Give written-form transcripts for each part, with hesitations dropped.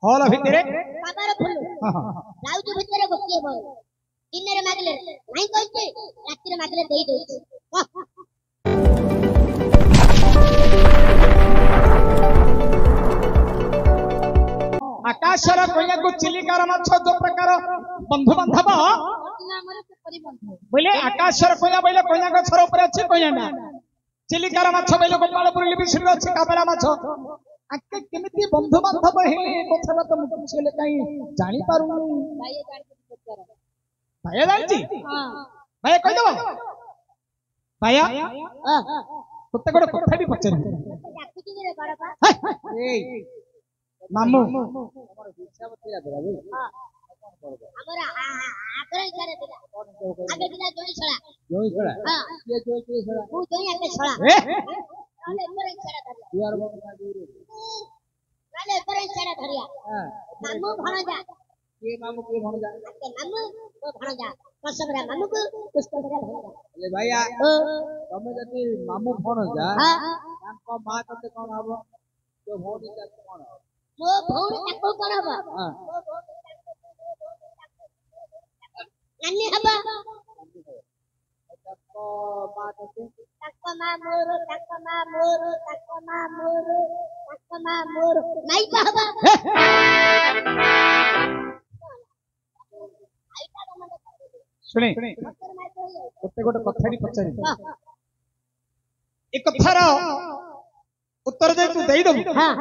hall भितरे बाबार full blouse भितरे गोटिए बल दिन रे मागले नहीं कहते रात रे मागले देई दोछ आकाशर कोया को चिलिकार माछ जो प्रकार बंधु बांधव बोले आकाशर कोया बोले कोया गछर ऊपर अछि कोया ना चिलिकार माछ बोले गोपालपुर लिबिसिर अछि काबरा माछ आके केमिति बंधु बांधव हे कथरा तो मुछले काई जानि पारु भाई जानची हां भाई कहि दबो भाया तते गोटे कथा भी पचर डाकुची रे बड़बा ए मामू हमर हिसाबती रा देबा हां हमरा आग्रह करे दिला आगे दिला जोई छड़ा हां ये जोई छड़ा तू जोई आके छड़ा काले करे छड़ा धरिया दुआर बन का दूर काले करे छड़ा धरिया हां मामू भणजा के भणजा के मामू तो भणजा कसबरा मामू को पुष्परा भणजा ले भैया तमे जति मामू भणजा हां ताको मां तते कोन हबो तो भौणी का कोन हबो मो भौणी ताको कोन हबो हां नानी हबा ताको मां तते ताको मां मोर नहीं कहबा सुने ओते गोटे कथा भी पचारि एक कथार उत्तर दे तू देई दबु हां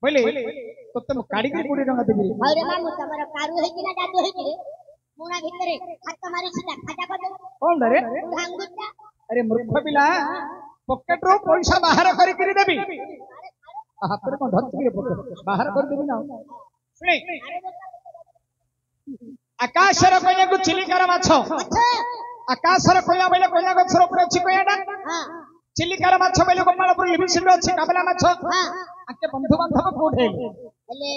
बोले तते म काडी के 20 टका देबी अरे मामू तमरा कारू है कि ना जादू है कि मुना भीतर हाथ मारी सीधा खाजा कर दे कोन डरे भांगुटा अरे मूर्ख पिला पॉकेट रो पैसा बाहर करी करी देबी हाथ रे कोन धरती पॉकेट बाहर कर देबी ना सुने आकाशर कोया को चिलिकार माछ आकाशर कोया बोले कोया गछर ऊपर अछि कोयाडा हां चिलिकार माछ बोले गोपालपुर लिबिसिर अछि काबला माछ हां आके बंधु बांधव कोठे हेले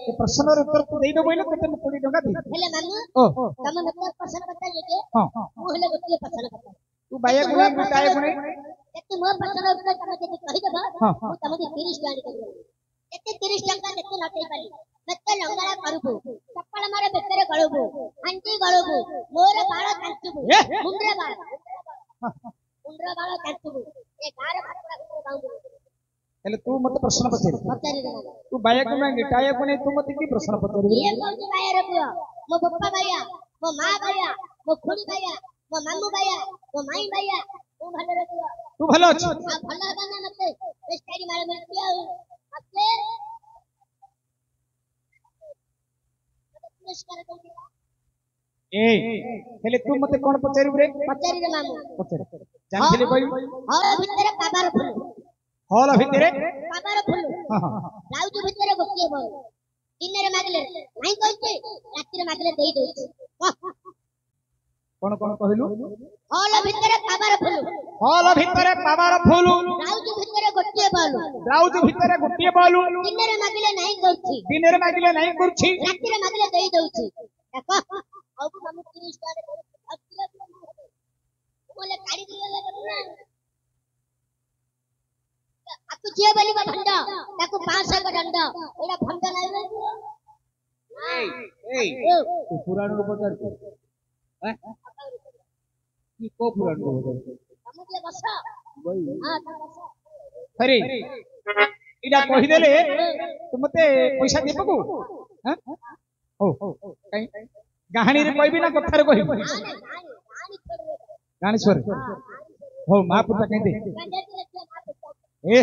ए प्रश्न र उत्तर तू देई दो बोले तते 20 टका दे हेले मामू तम मतलब प्रश्न बता लेके हां मु हेले गोटे प्रश्न बता तू बाया गुना बिटाए गुने एते मोर प्रश्न उत्तर तम जे कहि देबा मु तम 30 टका देबो एते 30 टका देते नटई पाली मत्ते लंगड़ा करबो चप्पल मारे बेकरे गळबो आंटी गळबो मोर बाळ कांचबो मुंडरे बाळ कांचबो ए गार भातरा गुरे बांगो हेले तू मते प्रश्न पचारि तू बाया गुना गिटाए गुने तू मते की प्रश्न पचारि ये कौन बाया रे बुआ मो पप्पा बाया मो मां बाया मो खुड़ी बाया मो मामू बाया मो माई बाया तू भलो रे बुआ तू भलो अछि आ भलो बना मते स्टाइल मारे मिलतिया मते ए हेले तू मते कोन पचारि रे मामू पचारि जानथिले कोई हॉल भितरे बाबार फुल हॉल भितरे बाबार फुल ब्लाउज भितरे गोटिए बल दिन रे मागले नहीं कहते रात रे मागले देई दोछ कोन कोन कहलु हॉल भितरे बाबार फुल ब्लाउज भितरे गोटिए बल दिन रे मागले नहीं करछि रात रे मागले देई दोछ देखो अब हम 30 टका बोले काडी दिले ना आपको जे बोली बा भंडा ताको 500 का डंडा एला भंडा नहीं रे तू पुराण को पचार हैं की को पुराण को पचार हम जे बस हां बस अरे इडा कहि देले तू मते पैसा देबको हैं ओ कहीं कहानी रे कहबी ना कथा रे कहबी गानी छोड़ हो मां पुता कहि दे ए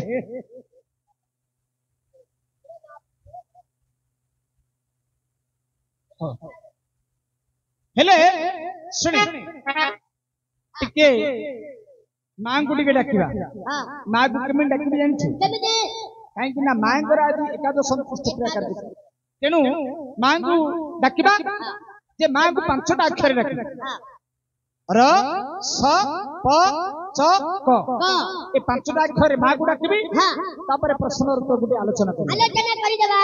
हेले सुनी टिके मां को टिके डाकिबा हां मां को केमे डाकिबी जानछु केमे काहे कि ना मां को आज एकादश संतुष्ट प्रकार दे तेनु मां को डाकिबा जे मां को 5टा अक्षर डाकिबा र स प च क ए 5टा अक्षर मां को डाकिबी हां तापर प्रश्न और उत्तर गुटे आलोचना करि देबा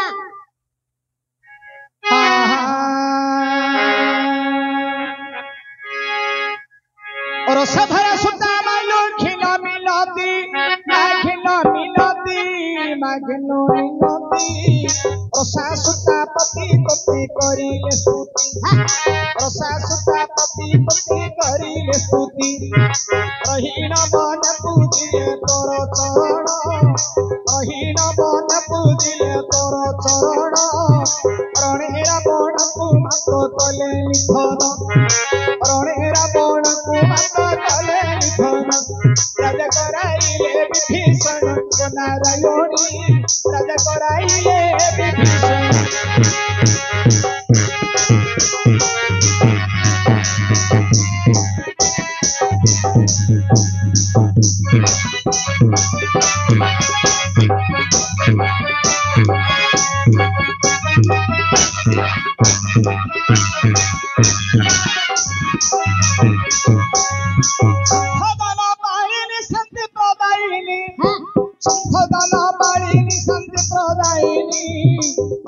और सधरा सुता मालो खिला मिलाती माघ गेलो नदी रसा सुता पति पति करिले स्तुति रसा सुता पति पति करिले स्तुति रहीन मन पूजिले तोर चरण रहीन मन पूजिले तोर चरण रणेरा बण को मातो कले निधन रणेरा बण को मातो कले निधन राजा कराइले विभीषण को नारायणी राजा कराइले विभीषण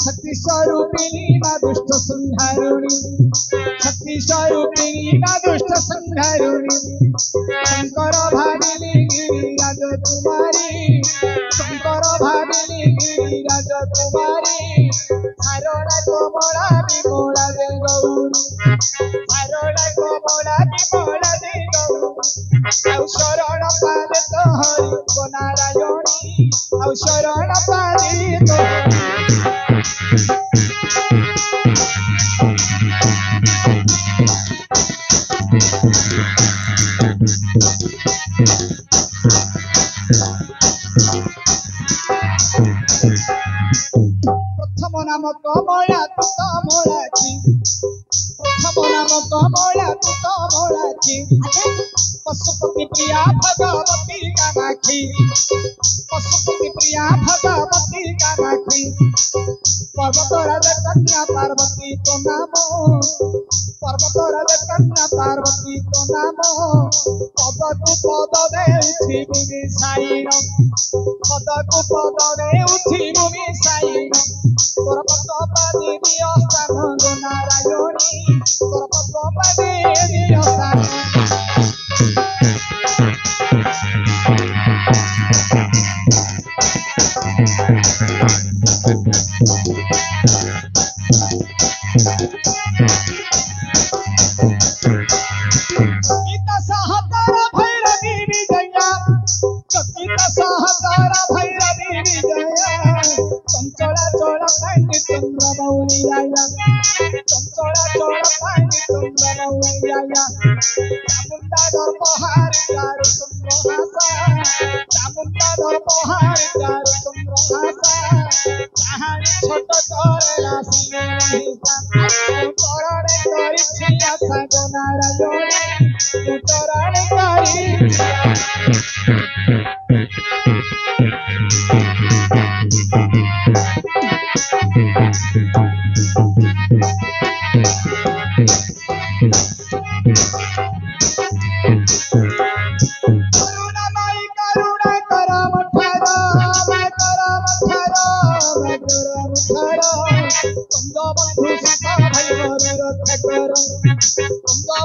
शक्ति स्वरूपिणी मा दुष्ट संहारिणी शक्ति स्वरूपिणी मा दुष्ट संहारिणी शंकर भाविनी गिरिराज कुमारी शंकर भाविनी गिरिराज कुमारी सारणा कमला विमला दे गौरी सारणा कमला विमला दे गौरी आउ शरण पादे तो हरि को नारायणी आउ शरण पादे तो प्रथम नाम कमला तू कमलाची प्रथम नाम कमला तू कमलाची पशुपति प्रिया भगवती कामाक्षी पशुपति प्रिया भगवती कामाक्षी पर्वतराज कन्या पार्वती तो नाम पर्वतराज कन्या पार्वती तो नाम पद को पद देउछि भूमि साईन पद को पद देउछि भूमि साईन तोर पद पादी दियो स्थान गो नारायणी तोर पद पादी दियो स्थान गीता सहकार भैरवी विजया गीता सहकार भैरवी विजया चंचला चोला पांडे चंद्र मौली आया चंचला चोला पांडे चंद्र मौली आया चामुंडा दरबार चारु चंद्र हासा चामुंडा दरबार चारु चंद्र हासा कहानी छोट करेला सिंह हिसा करणे करिछि आशा गो नारायणी करणे करि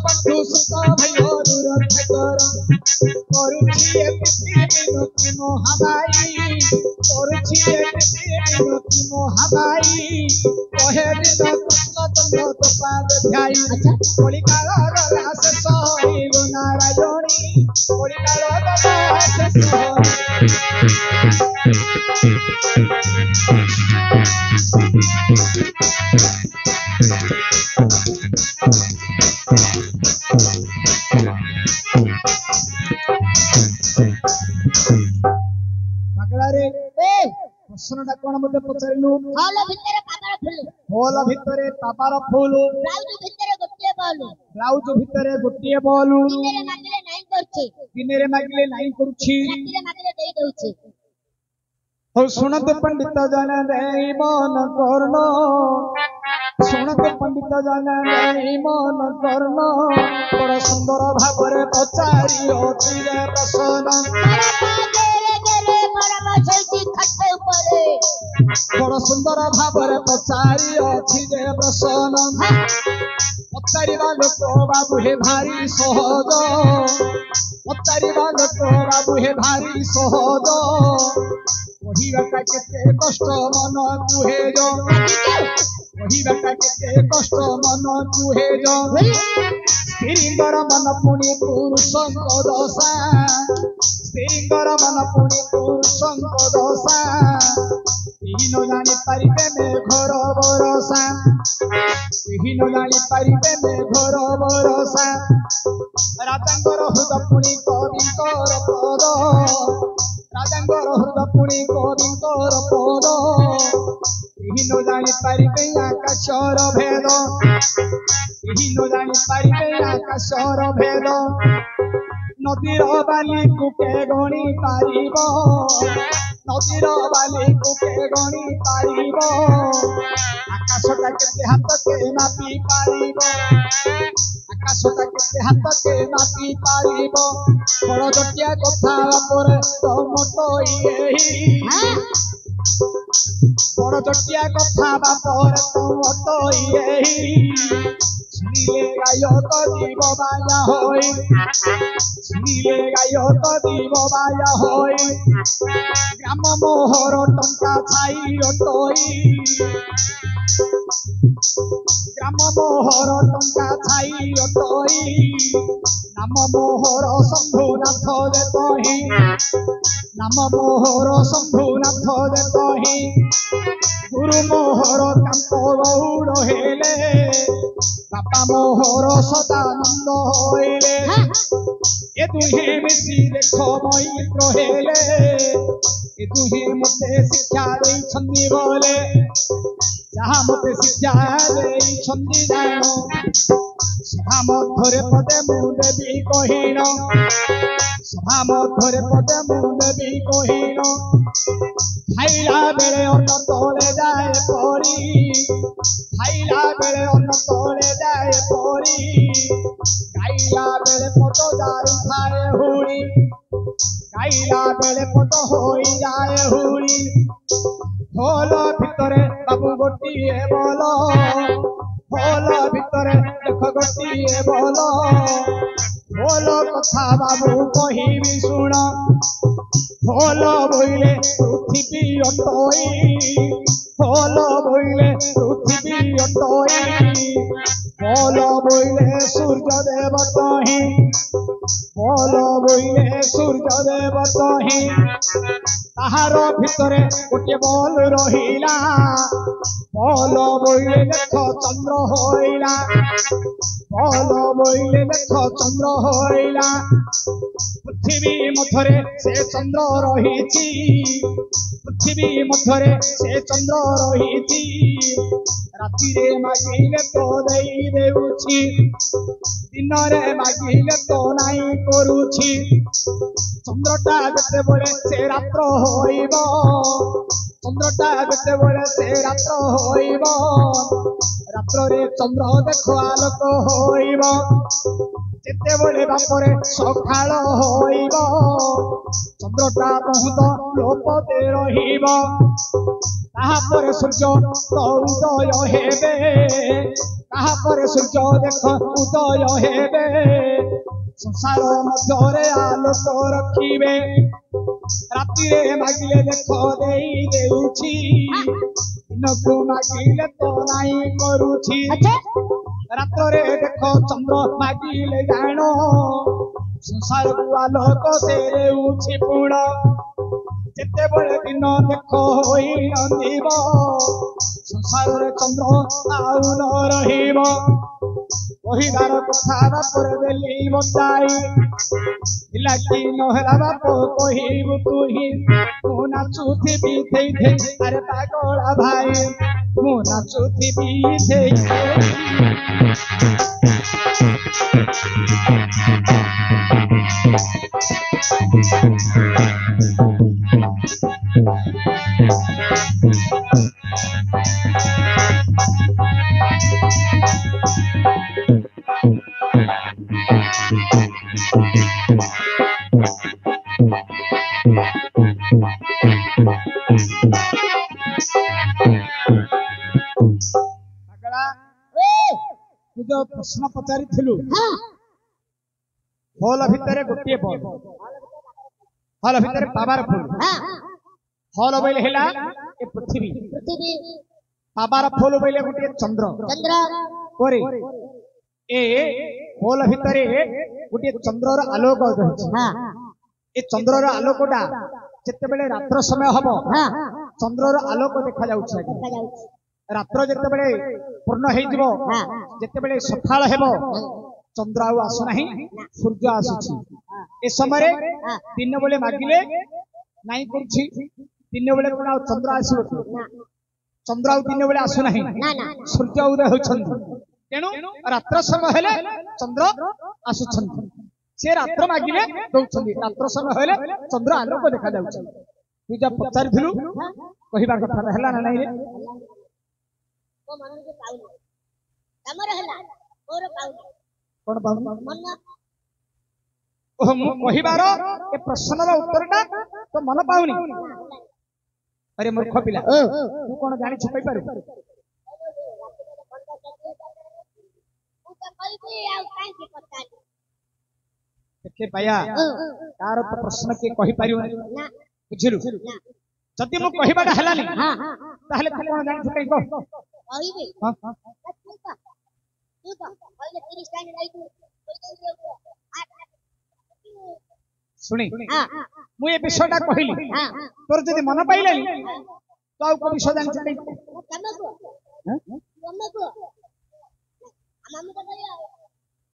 बंधु सुता भाई अनुरोध कर करुछि विनती मोहबाई करुछि विनती मोहबाई कहे दिन कृष्ण चंद्र तो पाद ध्याई कोली काल रास सही गो नारायणी कोली काल रास प्रश्नटा कौन मते पचारिलु हॉल भितरे पापार फूल हॉल भितरे पापार फूल ब्लाउज भितरे गोटिए बॉल ब्लाउज भितरे गोटिए बॉल दिनेरे मागिले नाही करछि दिनेरे मागिले नाही करूछि रातिरे मागिले देई दउछि हो सुनत पंडित जन देई मन कर्ण सुनत पंडित जन देई मन कर्ण बड़ सुंदर भाबरे पचारि अछि रे प्रसन्न बड़ सुंदर भाବରେ पचारि अछि जे प्रसन्न पचारिबा लोक बाबू हे भारी सहज पचारिबा लोक बाबू हे भारी सहज କହିବାଟା କେତେ କଷ୍ଟ ମନ କୁହେଜ କହିବାଟା କେତେ କଷ୍ଟ ମନ କୁହେଜ ସ୍ତ୍ରୀଙ୍କର ମନ ପୁଣି ପୁରୁଷଙ୍କ ଦଶା ସ୍ତ୍ରୀଙ୍କର ମନ ପୁଣି ପୁରୁଷଙ୍କ ଦଶା କେହି ନ ଜାଣିପାରିବେ ମେଘର ବରଷା କେହି ନ ଜାଣିପାରିବେ ମେଘର ବରଷା ରାଜାଙ୍କର ହୃଦ ପୁଣି କବିଙ୍କର ପଦ ରାଜାଙ୍କର ହୃଦ ପୁଣି କବିଙ୍କର ପଦ କେହି ନ ଜାଣିପାରିବେ ଆକାଶର ଭେଦ କେହି ନ ଜାଣିପାରିବେ ଆକାଶର ଭେଦ ନଦୀର ବାଲିକୁ କେ ଗଣି ପାରିବ ନଦୀର ବାଲିକୁ କେ ଗଣି ପାରିବ ଆକାଶଟା କେତେ ହାତ କେ ମାପି ପାରିବ ଆକାଶଟା କେତେ ହାତ କେ ମାପି ପାରିବ ବଳଦଟିଆ କଥା ପରେ ତମଟଇ ବଳଦଟିଆ କଥା ପରେ ତମଟଇ শুনিলে গায়ক দিব বাজা হই শুনিলে গায়ক দিব বাজা হই গ্রাম মোহর টঙ্কা ছাই অটই গ্রাম মোহর টঙ্কা ছাই অটই নাম মোহর শম্ভুনাথ দেতহি নাম মোহর শম্ভুনাথ দেতহি গুরু মোহর কান্ত গৌড় হেলে বাপা মোহর সদানন্দ হইলে এ দুহে মিশি দেখ মৈত্র হেলে এ দুহে মতে শিক্ষা ଦେଇଛନ୍ତି বলে যাহা মতে শিক্ষা ଦେଇଛନ୍ତି জাণ সভা মধ্যরে পদে মু দেবী কহিণ সভা মধ্যরে পদে মু দেবী কহিণ খাইলা বেড়ে অন্ন তলে যায় পরি খাইলা বেড়ে অন্ন তলে যায় পরি গাইলা বেড়ে পদ দারু খায় হুড়ি গাইলা বেড়ে পদ হই যায় হুড়ি হল ভিতরে বাবু গোটিয়ে বল হল ভিতরে দেখ গোটিয়ে বল বল কথা বাবু কহিবি শুণ হল বইলে পৃথিবী অটই হল বইলে পৃথিবী অটই বল বইলে সূর্য দেব তহি বল বইলে সূর্য দেব তহি তাহার ভিতরে গোটিয়ে বল রহিলা বল বইলে দেখ চন্দ্র হইলা বল বইলে দেখ চন্দ্র হইলা পৃথিবী মধ্যরে সে চন্দ্র রহিছি পৃথিবী মধ্যরে সে চন্দ্র রহিছি রাতিরে মাগিলে তো দেই দেউছি দিনরে মাগিলে তো নাই করুছি চন্দ্রটা যেতেবেলে সে রাত্র হইব চন্দ্রটা যেতেবেলে সে রাত্র হইব রাত্রে চন্দ্র দেখ আলোক হইব যেতেবেলে বাপরে সকাল হইব চন্দ্রটা বহুত লোপতে রহিব তাহাপরে সূর্য তো উদয় হেবে তাহাপরে সূর্য দেখ উদয় হেবে সংসার মধ্যরে আলোক রখিবে রাতিরে মাগিলে দেখ দেই দেউছি দিনকু মাগিলে তো নাই করুছি রাত্রে দেখ চন্দ্র মাগিলে জাণ ସଂସାରକୁ ଆଲୋକ ସେ ଦେଉଛି ପୁଣ ଯେତେବେଳେ ଦିନ ଦେଖ ହୋଇ ନଥିବ ସଂସାରରେ ଚନ୍ଦ୍ର ଆଉ ନ ରହିବ କହିବାର କଥା ବାପରେ ଦେଲି ବତାଇ ହେଲା କି ନହେଲା ବାପ କହିବୁ ତୁ ହିଁ ମୁଁ ନାଚୁଥିବି ଥେଇ ଥେଇ ଆରେ ପାଗଳା ଭାଇ ମୁଁ ନାଚୁଥିବି ଥେଇ ତୁ ଯୋଉ ପ୍ରଶ୍ନ ପଚାରିଥିଲୁ ହଲ ଭିତରେ ଗୋଟିଏ ବଲ ହଲ ଭିତରେ ପାୱାର ଫୁଲ फल बोले हेला ए पृथ्वी पृथ्वी बाबार फल बोले गोटे चंद्र चंद्र कोरे ए फल भितरे गोटे चंद्रर आलोक रहिछि हाँ ए चंद्रर आलोकटा जेतेबेले रात्र समय हबो हाँ चंद्रर आलोक देखा जाउछि देखा जाउछि रात्र जेतेबेले पूर्ण हेइ जिवो हाँ जेतेबेले सखाळ हेबो चंद्र आउ आसु नाही सूर्य आसुछि ए समय हाँ दिन बेले मागिले नाई करछि दिन बेले कोन आउ चंद्र आसीबो ना चंद्र आउ दिन बेले आसु नाही ना ना सूर्य उदय होछन्ति तेणु रात्र समय हेले चंद्र आसुछन्ति से रात्र मागिले दउछन्ति रात्र समय हेले चंद्र आलोक देखा जाउछि तू जा पचारिथिलु कहिबा कथा हला ना नाही रे को मन के पाउनी तमर हला मोर पाउनी कोन बाबू मन ओह मु कहिबार ए प्रश्नर उत्तरटा तो मन पाउनी अरे मूर्ख पिला तू कोन जानि छुपै पारु ମୁଁ ତ କହିବି ଆଉ କାହିଁକି ପଚାରି देखे पाया तार तो प्रश्न के कहि पारियो ନା बुझिलु ନା जदि मु कहिबाटा हलानी हाँ हाँ ताहले तू कोन जानि छुपै को କହିବି हां ତୁ ତ କହିଲେ 30 ଟାଇम ରହିଛୁ सुनी हाँ मु ए विषयटा कहिली हाँ तोर जदि मन पाइलानी तो आउ को विषय जानि छुपै ତମକୁ हां ତମକୁ ଆମ ତ କହିया